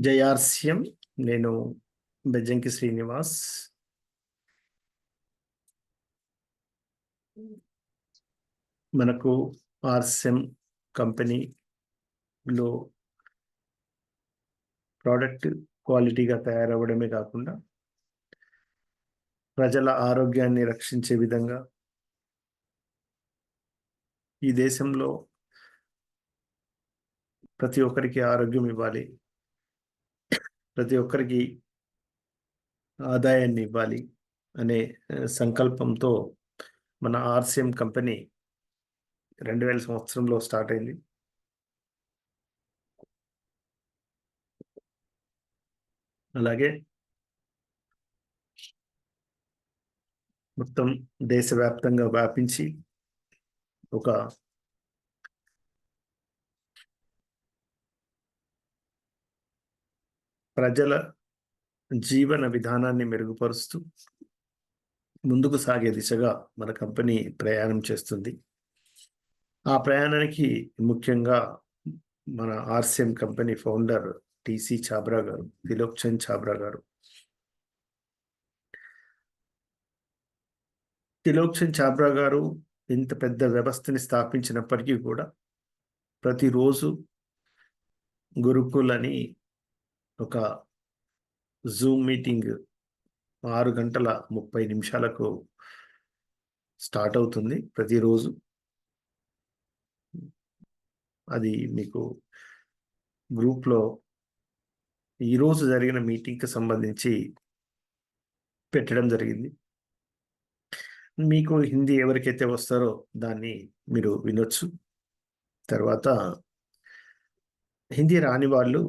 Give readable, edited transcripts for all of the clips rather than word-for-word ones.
జయార్స్యం. నేను బెజ్జంకి శ్రీనివాస్. మనకు ఆర్స్యం కంపెనీలో ప్రోడక్ట్ క్వాలిటీగా తయారవ్వడమే కాకుండా ప్రజల ఆరోగ్యాన్ని రక్షించే విధంగా ఈ దేశంలో ప్రతి ఒక్కరికి ఆరోగ్యం ఇవ్వాలి, ప్రతి ఒక్కరికి ఆదాయాన్ని ఇవ్వాలి అనే సంకల్పంతో మన ఆర్సిఎం కంపెనీ 2000 సంవత్సరంలో స్టార్ట్ అయింది. అలాగే మొత్తం దేశవ్యాప్తంగా వ్యాపించి ఒక ప్రజల జీవన విధానాన్ని మెరుగుపరుస్తూ ముందుకు సాగే దిశగా మన కంపెనీ ప్రయాణం చేస్తుంది. ఆ ప్రయాణానికి ముఖ్యంగా మన RCM company founder TC Chhabra గారు, తిలోక్ చంద్ ఛాబ్రా గారు. తిలోక్ చంద్ ఛాబ్రా గారు ఇంత పెద్ద వ్యవస్థని స్థాపించినప్పటికీ కూడా ప్రతిరోజు గురుకుల్ అని ఒక జూమ్ మీటింగ్ 6 గంటల 30 నిమిషాలకు స్టార్ట్ అవుతుంది ప్రతిరోజు. అది మీకు గ్రూప్లో ఈరోజు జరిగిన మీటింగ్కి సంబంధించి పెట్టడం జరిగింది. మీకు హిందీ ఎవరికైతే వస్తారో దాన్ని మీరు వినొచ్చు. తర్వాత హిందీ రాని వాళ్ళు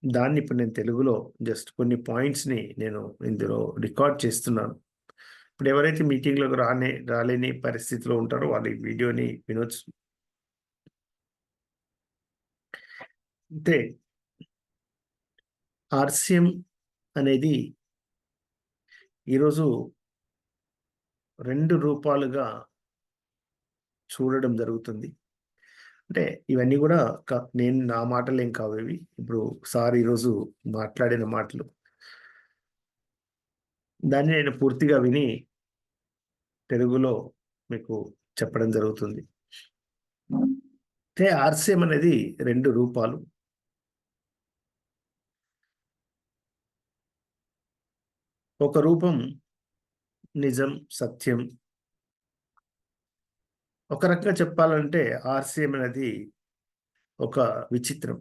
దాన్ని ఇప్పుడు నేను తెలుగులో జస్ట్ కొన్ని పాయింట్స్ని నేను ఇందులో రికార్డ్ చేస్తున్నాను. ఇప్పుడు ఎవరైతే మీటింగ్లోకి రాలేని పరిస్థితిలో ఉంటారో వాళ్ళు ఈ వీడియోని వినొచ్చు. అంటే ఆర్సిఎం అనేది ఈరోజు 2 రూపాలుగా చూడడం జరుగుతుంది. అంటే ఇవన్నీ కూడా నేను నా మాటలు ఏం కావు, ఇవి ఇప్పుడు సార్ ఈరోజు మాట్లాడిన మాటలు. దాన్ని నేను పూర్తిగా విని తెలుగులో మీకు చెప్పడం జరుగుతుంది. అంటే ఆర్సిఎం అనేది 2 రూపాలు. ఒక రూపం నిజం, సత్యం. ఒక రకంగా చెప్పాలంటే ఆర్సిఎం అనేది ఒక విచిత్రం.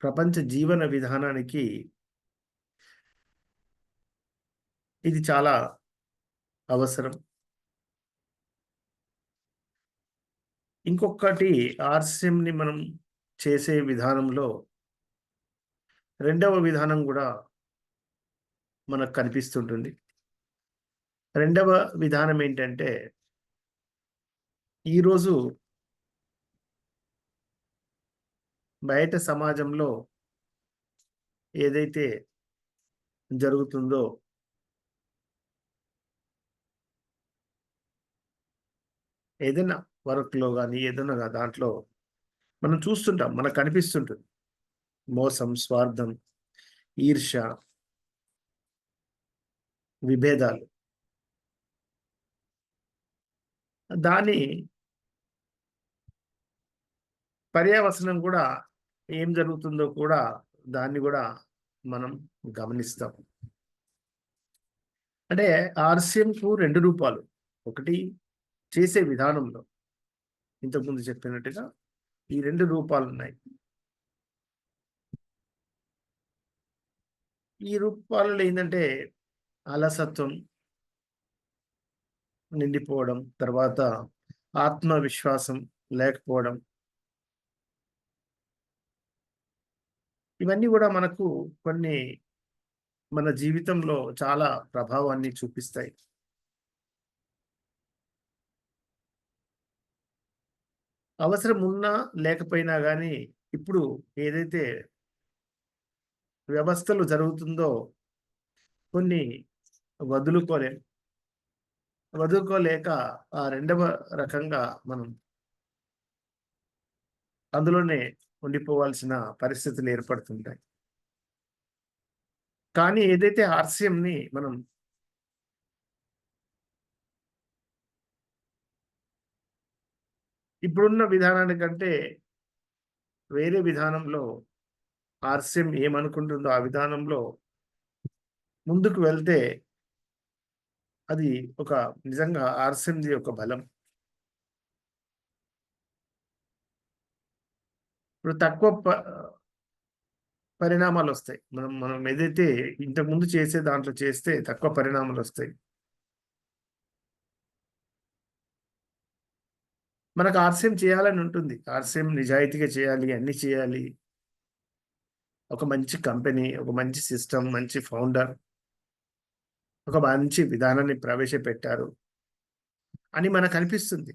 ప్రపంచ జీవన విధానానికి ఇది చాలా అవసరం. ఇంకొకటి, ఆర్సిఎంని మనం చేసే విధానంలో రెండవ విధానం కూడా మనకు కనిపిస్తుంటుంది. రెండవ విధానం ఏంటంటే, ఈరోజు బయట సమాజంలో ఏదైతే జరుగుతుందో ఏదైనా వర్క్లో కానీ ఏదైనా దాంట్లో మనం చూస్తుంటాం, మనకు కనిపిస్తుంటుంది మోసం, స్వార్థం, ఈర్ష్య, విభేదాలు. దాని పర్యవసనం కూడా ఏం జరుగుతుందో కూడా దాన్ని కూడా మనం గమనిస్తాం. అంటే ఆర్సిఎంకు 2 రూపాలు. ఒకటి చేసే విధానంలో ఇంతకుముందు చెప్పినట్టుగా ఈ 2 రూపాలు ఉన్నాయి. ఈ రూపాలలో ఏంటంటే అలసత్వం నిండిపోవడం, తర్వాత ఆత్మవిశ్వాసం లేకపోవడం, ఇవన్నీ కూడా మనకు కొన్ని మన జీవితంలో చాలా ప్రభావాన్ని చూపిస్తాయి. అవసరం ఉన్నా లేకపోయినా కానీ ఇప్పుడు ఏదైతే వ్యవస్థలు జరుగుతుందో కొన్ని వదులుకోలేక ఆ రెండవ రకంగా మనం అందులోనే ఉండిపోవాల్సిన పరిస్థితులు ఏర్పడుతుంటాయి. కానీ ఏదైతే ఆర్‌సీఎంని మనం ఇప్పుడున్న విధానానికంటే వేరే విధానంలో ఆర్‌సీఎం ఏమనుకుంటుందో ఆ విధానంలో ముందుకు వెళ్తే అది ఒక నిజంగా ఆర్‌సీఎంది ఒక బలం. ఇప్పుడు తక్కువ పరిణామాలొస్తాయి. మనం మనం ఏదైతే ఇంతకుముందు చేసే దాంట్లో చేస్తే తక్కువ పరిణామాలొస్తాయి. మనకు ఆర్‌సీఎం చేయాలని ఉంటుంది. ఆర్‌సీఎం నిజాయితీగా చేయాలి, అన్నీ చేయాలి. ఒక మంచి కంపెనీ, ఒక మంచి సిస్టమ్, మంచి ఫౌండర్, ఒక మంచి విధానాన్ని ప్రవేశపెట్టారు అని మనకనిపిస్తుంది.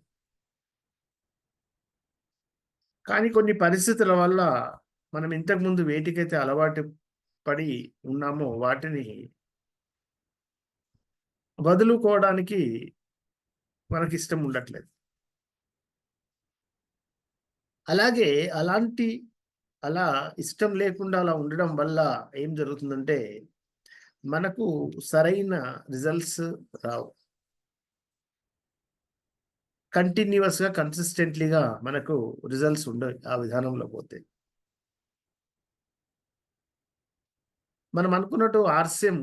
కానీ కొన్ని పరిస్థితుల వల్ల మనం ఇంతకుముందు వేటికైతే అలవాటు పడి ఉన్నామో వాటిని వదులుకోవడానికి మనకిష్టం ఉండట్లేదు. అలాగే అలాంటి అలా ఇష్టం లేకుండా అలా ఉండడం వల్ల ఏం జరుగుతుందంటే, మనకు సరైన రిజల్ట్స్ రావు. కంటిన్యూయస్‌గా, కన్సిస్టెంట్‌లీగా మనకు రిజల్ట్స్ ఉండవు ఆ విధానంలో పోతే. మనం అనుకున్నట్టు ఆర్‌సీఎం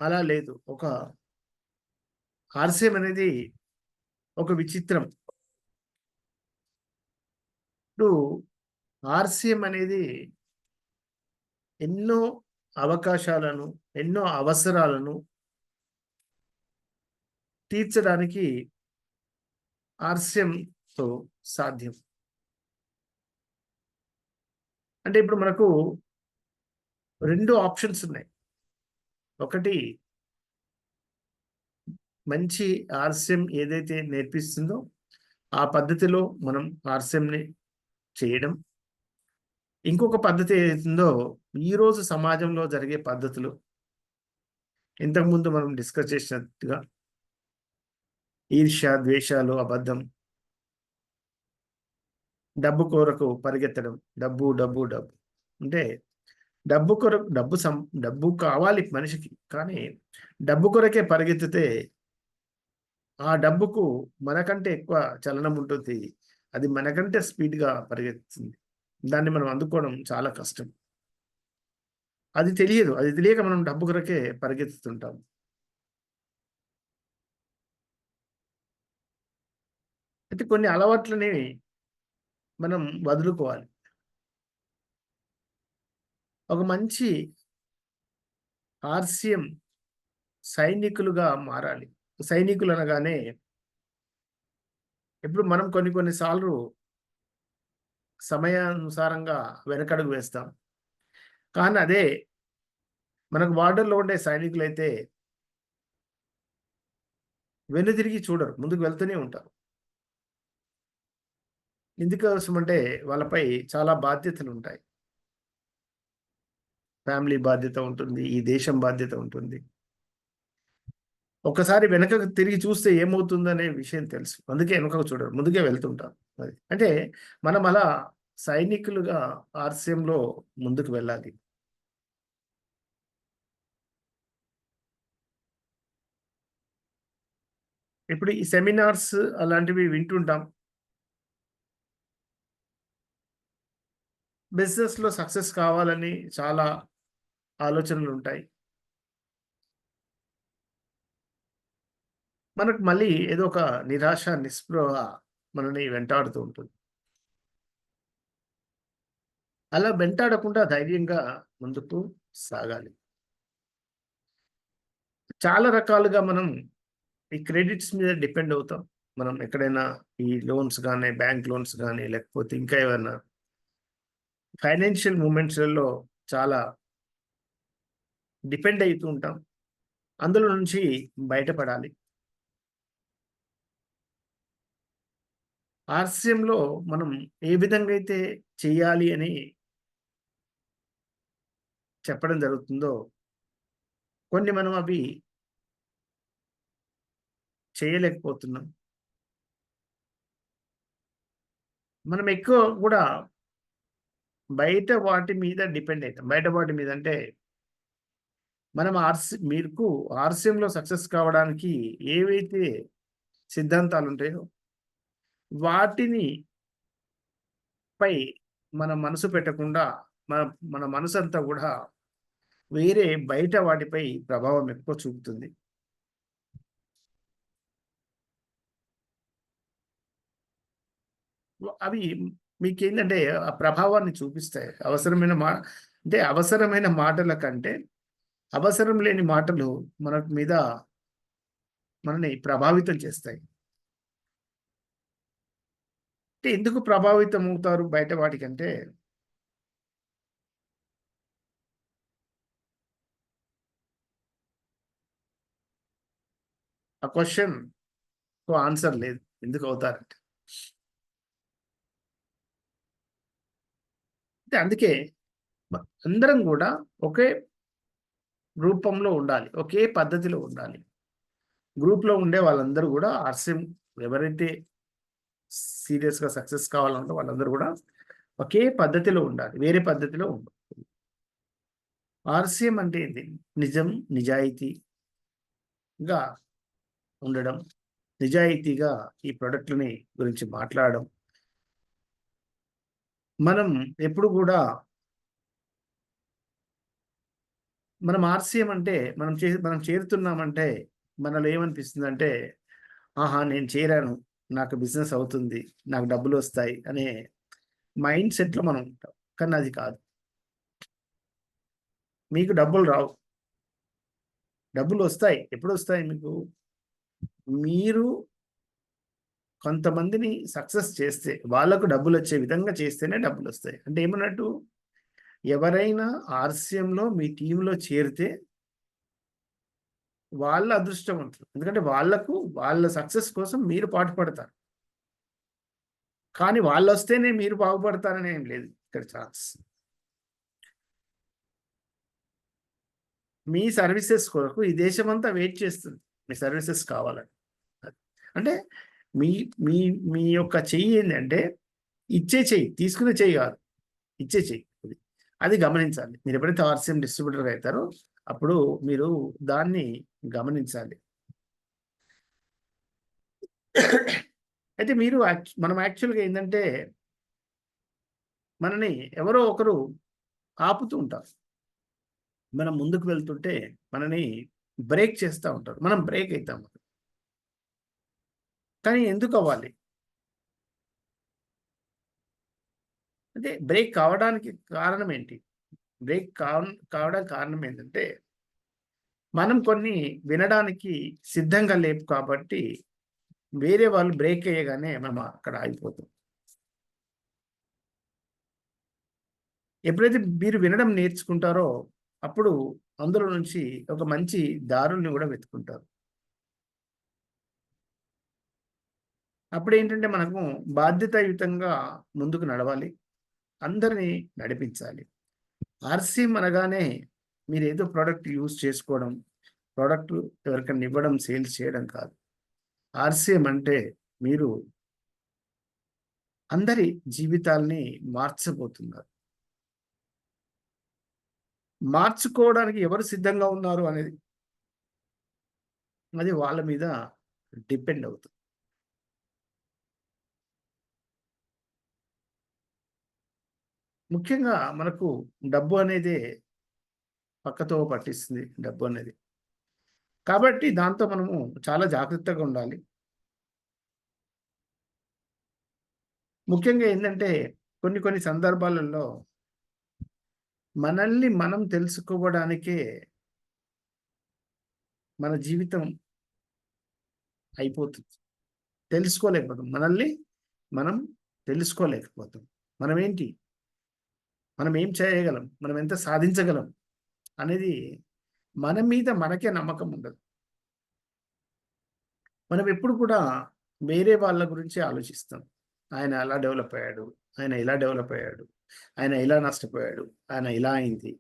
అలా లేదు. ఆర్‌సీఎం అనేది ఒక విచిత్రం. ఇప్పుడు ఆర్‌సీఎం అనేది ఎన్నో అవకాశాలను, ఎన్నో అవసరాలను తీర్చడానికి ఆర్‌సీఎంతో సాధ్యం. అంటే ఇప్పుడు మనకు 2 ఆప్షన్స్ ఉన్నాయి. ఒకటి మంచి ఆర్‌సీఎం ఏదైతే నేర్పిస్తుందో, ఆ పద్ధతిలో మనం ఆర్‌సీఎంని చేయడం. ఇంకొక పద్ధతి ఏదైతుందో, ఈరోజు సమాజంలో జరిగే పద్ధతులు, ఇంతకుముందు మనం డిస్కస్ చేసినట్టుగా ఈర్ష్య, ద్వేషాలు, అబద్ధం, డబ్బు కొరకు పరిగెత్తడం. డబ్బు, డబ్బు, డబ్బు. అంటే డబ్బు కొరకు డబ్బు కావాలి మనిషికి. కానీ డబ్బు కొరకే పరిగెత్తితే ఆ డబ్బుకు మనకంటే ఎక్కువ చలనం ఉంటుంది. అది మనకంటే స్పీడ్‌గా పరిగెత్తుతుంది. దాన్ని మనం అందుకోవడం చాలా కష్టం. అది తెలియదు. అది తెలియక మనం డబ్బు కొరకే పరిగెత్తుతుంటాం. అయితే కొన్ని అలవాట్లని మనం వదులుకోవాలి. ఒక మంచి ఆర్‌సీఎం సైనికులుగా మారాలి. సైనికులనగానే ఇప్పుడు మనం కొన్ని కొన్ని సార్లు సమయానుసారంగా వెనకడుగు వేస్తాం. కానీ అదే మనకు బార్డర్‌లో ఉండే సైనికులైతే వెన్నుతిరిగి చూడరు. ముందుకు వెళ్తూనే ఉంటారు. ఎందుకోసమంటే వాళ్ళపై చాలా బాధ్యతలుంటాయి. ఫ్యామిలీ బాధ్యత ఉంటుంది. ఈ దేశం బాధ్యత ఉంటుంది. ఒక్కసారి వెనకకు తిరిగి చూస్తే ఏమవుతుందనే విషయం తెలుసు. అందుకే వెనకకు చూడరు. ముందుకే వెళ్తుంటారు. అది. అంటే మనం అలా సైనికులుగా ఆర్‌సీఎంలో ముందుకు వెళ్ళాలి. ఇప్పుడు ఈ సెమినార్స్ అలాంటివి వింటుంటాం. బిజినెస్‌లో సక్సెస్ కావాలని చాలా ఆలోచనలుంటాయి. మనకు మళ్ళీ ఏదో ఒక నిరాశ, నిస్పృహ మనల్ని వెంటాడుతూ ఉంటుంది. అలా వెంటాడకుండా ధైర్యంగా ముందుకు సాగాలి. చాలా రకాలుగా మనం ఈ క్రెడిట్స్ మీద డిపెండ్ అవుతాం. మనం ఎక్కడైనా ఈ లోన్స్ గాని, బ్యాంక్ లోన్స్ గాని, లేకపోతే ఇంకా ఏవన్నా ఫైనాన్షియల్ మూవ్‌మెంట్స్‌లలో చాలా డిపెండ్ అయితూ ఉంటాం. అందులో నుంచి బయటపడాలి. ఆర్‌సీఎంలో మనం ఏ విధంగా అయితే చేయాలి అని చెప్పడం జరుగుతుందో, కొన్ని మనం అవి చేయలేకపోతున్నాం. మనం ఎక్కువ గూడా బయట వాటి మీద డిపెండ్ అవుతాం. బయట వాటి మీద అంటే మనం మీకు ఆర్సీఎంలో సక్సెస్ కావడానికి ఏవైతే సిద్ధాంతాలు ఉంటాయో వాటిని పై మన మనసు పెట్టకుండా మన మన మనసు అంతా కూడా వేరే బయట వాటిపై ప్రభావం ఎక్కువ చూపుతుంది. అవి మీకేంటంటే ఆ ప్రభావాన్ని చూపిస్తాయి. అవసరమైన మాటల కంటే అవసరం లేని మాటలు మన మీద మనని ప్రభావితం చేస్తాయి. అంటే ఎందుకు ప్రభావితం అవుతారు బయట వాటికంటే ఆ క్వశ్చన్ ఆన్సర్ లేదు. ఎందుకు అవుతారంటే అంటే అందుకే అందరం కూడా ఒకే రూపంలో ఉండాలి. ఒకే పద్ధతిలో ఉండాలి. గ్రూప్‌లో ఉండే వాళ్ళందరూ కూడా ఆర్‌సీఎం ఎవరైతే సీరియస్‌గా సక్సెస్ కావాలంటే వాళ్ళందరూ కూడా ఒకే పద్ధతిలో ఉండాలి. వేరే పద్ధతిలో ఉండదు. ఆర్‌సీఎం అంటే ఏంది? నిజం, నిజాయితీగా ఉండడం, నిజాయితీగా ఈ ప్రొడక్ట్‌లని గురించి మాట్లాడడం. మనం ఎప్పుడు కూడా మనం ఆర్‌సీఎం అంటే మనం చేరుతున్నామంటే మనలో ఏమనిపిస్తుందంటే, ఆహా! నేను చేరాను. నాకు బిజినెస్ అవుతుంది. నాకు డబ్బులొస్తాయి అనే మైండ్ సెట్‌లో మనం ఉంటాం. కానీ అది కాదు. మీకు డబ్బులు రావు. డబ్బులొస్తాయి. ఎప్పుడొస్తాయి మీకు? మీరు కొంతమందిని సక్సెస్ చేస్తే, వాళ్ళకు డబ్బులొచ్చే విధంగా చేస్తేనే డబ్బులొస్తాయి. అంటే ఏమన్నట్టు? ఎవరైనా ఆర్‌సీఎంలో మీ టీమ్‌లో చేరితే వాళ్ళ అదృష్టవంతులు. ఎందుకంటే వాళ్ళ సక్సెస్ కోసం మీరు పాటుపడతారు. కానీ వాళ్ళొస్తేనే మీరు బాగుపడతారని ఏం లేదు ఇక్కడ ఛాన్స్. మీ సర్వీసెస్ కొరకు ఈ దేశమంతా వెయిట్ చేస్తుంది. మీ సర్వీసెస్ కావాలని. అది. అంటే మీ మీ మీ యొక్క చెయ్యి ఏందంటే ఇచ్చే చెయ్యి. తీసుకునే చెయ్యి కాదు. ఇచ్చే చెయ్యి. అది. అది గమనించాలి. మీరెప్పుడైతే ఆర్‌సీఎం డిస్ట్రిబ్యూటర్‌గా అయితారో అప్పుడు మీరు దాన్ని గమనించాలి. అయితే మనం యాక్చువల్‌గా ఏందంటే మనని ఎవరో ఒకరు ఆపుతూ ఉంటారు. మనం ముందుకు వెళ్తుంటే మనని బ్రేక్ చేస్తా ఉంటారు. మనం బ్రేక్ అయితాం. కానీ ఎందుకవ్వాలి? అంటే బ్రేక్ కావడానికి కారణం ఏంటి? కావడానికి కారణం ఏంటంటే, మనం కొన్ని వినడానికి సిద్ధంగా లేము కాబట్టి, వేరే వాళ్ళు బ్రేక్ అయ్యగానే మనం అక్కడ ఆగిపోతాం. ఎప్పుడైతే మీరు వినడం నేర్చుకుంటారో, అప్పుడు అందులో నుంచి ఒక మంచి దారుల్ని గూడా వెతుక్కుంటారు. అప్పుడేంటంటే మనము బాధ్యతాయుతంగా ముందుకు నడవాలి. అందరిని నడిపించాలి. ఆర్‌సీఎం అనగానే మీరేదో ప్రొడక్ట్ యూజ్ చేసుకోవడం, ప్రొడక్ట్ ఎవరికన్నా ఇవ్వడం, సేల్స్ చేయడం కాదు. ఆర్‌సీఎం అంటే మీరు అందరి జీవితాల్ని మార్చబోతున్నారు. మార్చుకోవడానికి ఎవరు సిద్ధంగా ఉన్నారు అనేది అది వాళ్ళ మీద డిపెండ్ అవుతుంది. ముఖ్యంగా మనకు డబ్బు అనేదే పక్కతో పట్టిస్తుంది డబ్బు అనేది. కాబట్టి దాంతో మనము చాలా జాగ్రత్తగా ఉండాలి. ముఖ్యంగా ఏందంటే కొన్ని కొన్ని సందర్భాలలో మనల్ని మనం తెలుసుకోవడానికే మన జీవితం అయిపోతుంది. తెలుసుకోలేకపోతాం. మనల్ని మనం తెలుసుకోలేకపోతాం. మనమేంటి? మనం ఏం చేయగలం? మనం ఎంత సాధించగలం? అనేది మన మీద మనకే నమ్మకం ఉండదు. మనం ఎప్పుడు కూడా వేరే వాళ్ళ గురించి ఆలోచిస్తాం. ఆయన అలా డెవలప్ అయ్యాడు. ఆయన ఇలా డెవలప్ అయ్యాడు. ఆయన ఇలా నష్టపోయాడు. ఆయన ఇలా అయింది.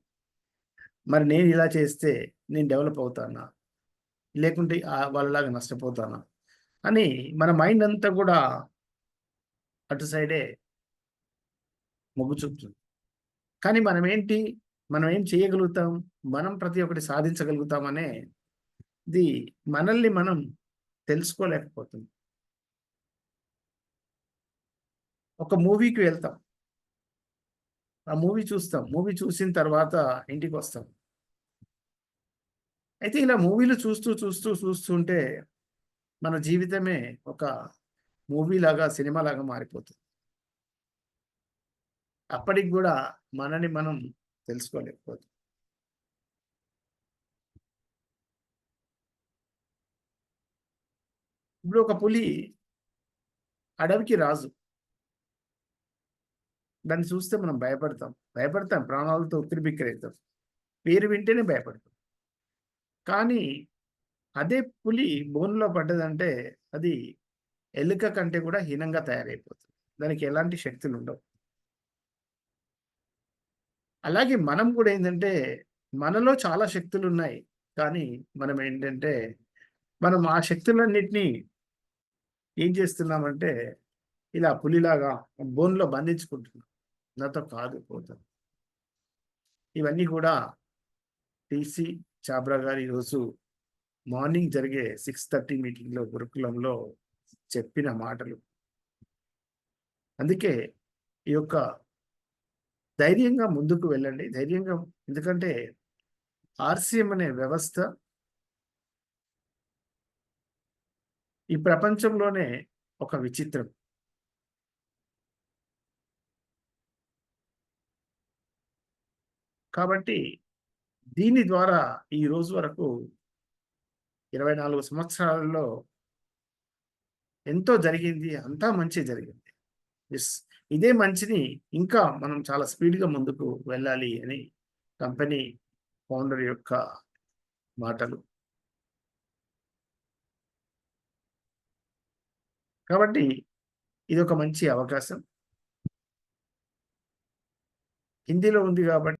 మరి నేను ఇలా చేస్తే నేను డెవలప్ అవుతానా? లేకుంటే వాళ్ళలాగా నష్టపోతానా? అని మన మైండ్ అంతా కూడా అటు సైడే మొగ్గు చూపుతుంది. కానీ మనం ఏం చేయగలుగుతాం, మనం ప్రతి ఒక్కటి సాధించగలుగుతామనే ఇది మనల్ని మనం తెలుసుకోలేకపోతుంది. ఒక మూవీకి వెళ్తాం, ఆ మూవీ చూస్తాం, మూవీ చూసిన తర్వాత ఇంటికి వస్తాం. అయితే ఇలా మూవీలు చూస్తుంటే మన జీవితమే ఒక మూవీ లాగా, సినిమా లాగా మారిపోతుంది. అప్పటికి కూడా మనని మనం తెలుసుకోలేకపోతాం. ఇప్పుడు ఒక పులి అడవికి రాజు. దాన్ని చూస్తే మనం భయపడతాం, ప్రాణాలతో ఉక్కిరిబిక్కిరవుతాం. పేరు వింటేనే భయపడతాం. కానీ అదే పులి బోనులో పడ్డదంటే అది ఎలుక కంటే కూడా హీనంగా తయారైపోతుంది. దానికి ఎలాంటి శక్తులుండవు. అలాగే మనం కూడా ఏందంటే, మనలో చాలా శక్తులున్నాయి. కానీ మనం ఏంటంటే, మనం ఆ శక్తులన్నిటిని ఏం చేస్తున్నామంటే, ఇలా పులిలాగా బోనులో బంధించుకుంటున్నాం. నాతో కాదు పోతాం. ఇవన్నీ కూడా టీసీ చాబ్రా గారు ఈరోజు మార్నింగ్ జరిగే 6:30 మీటింగ్‌లో గురుకులంలో చెప్పిన మాటలు. అందుకే ఈ యొక్క ధైర్యంగా ముందుకు వెళ్ళండి. ధైర్యంగా, ఎందుకంటే ఆర్‌సీఎం అనే వ్యవస్థ ఈ ప్రపంచంలోనే ఒక విచిత్రం. కాబట్టి దీని ద్వారా ఈ రోజు వరకు 24 సంవత్సరాలలో ఎంతో జరిగింది. అంతా మంచే జరిగింది. యెస్. ఇదే మంచిని ఇంకా మనం చాలా స్పీడ్‌గా ముందుకు వెళ్ళాలి అని కంపెనీ ఫౌండర్ యొక్క మాటలు. కాబట్టి ఇదొక మంచి అవకాశం. హిందీలో ఉంది కాబట్టి